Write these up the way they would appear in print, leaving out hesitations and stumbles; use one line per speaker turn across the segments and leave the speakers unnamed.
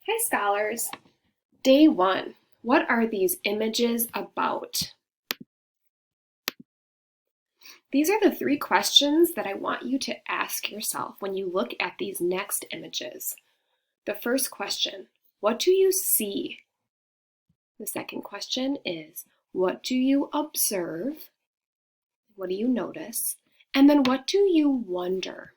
Hi, scholars. Day 1. What are these images about? These are the 3 questions that I want you to ask yourself when you look at these next images. The first question, what do you see? The second question is, what do you observe? What do you notice? And then what do you wonder?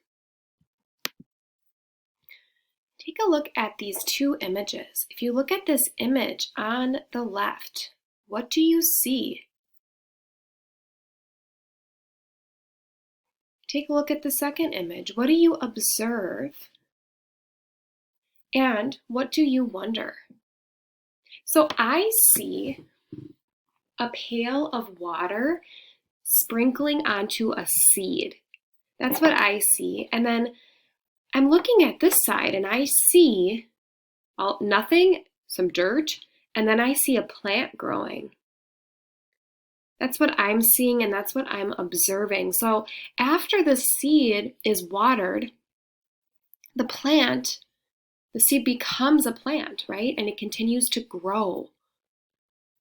Take a look at these 2 images. If you look at this image on the left, what do you see? Take a look at the second image. What do you observe? And what do you wonder? So I see a pail of water sprinkling onto a seed. That's what I see. And then I'm looking at this side and I see nothing, some dirt, and then I see a plant growing. That's what I'm seeing and that's what I'm observing. So after the seed is watered, the seed becomes a plant, right? And it continues to grow.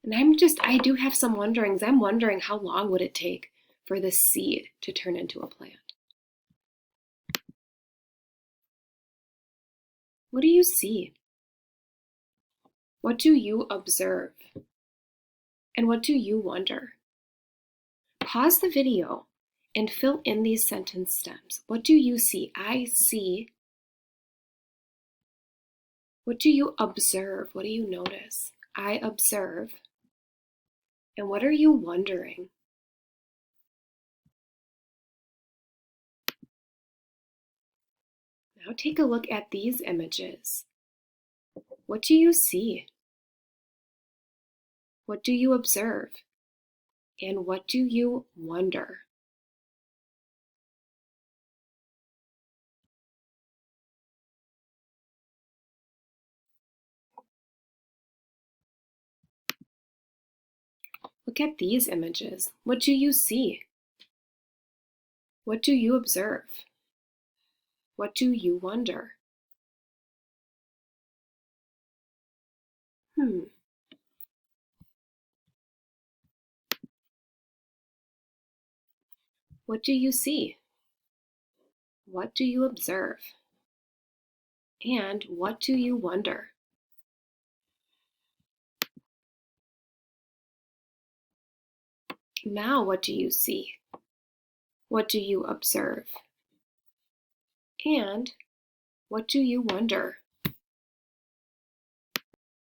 And I do have some wonderings. I'm wondering how long would it take for this seed to turn into a plant? What do you see? What do you observe? And what do you wonder? Pause the video and fill in these sentence stems. What do you see? I see. What do you observe? What do you notice? I observe. And what are you wondering? Now take a look at these images. What do you see? What do you observe? And what do you wonder? Look at these images. What do you see? What do you observe? What do you wonder? What do you see? What do you observe? And what do you wonder? Now what do you see? What do you observe? And what do you wonder?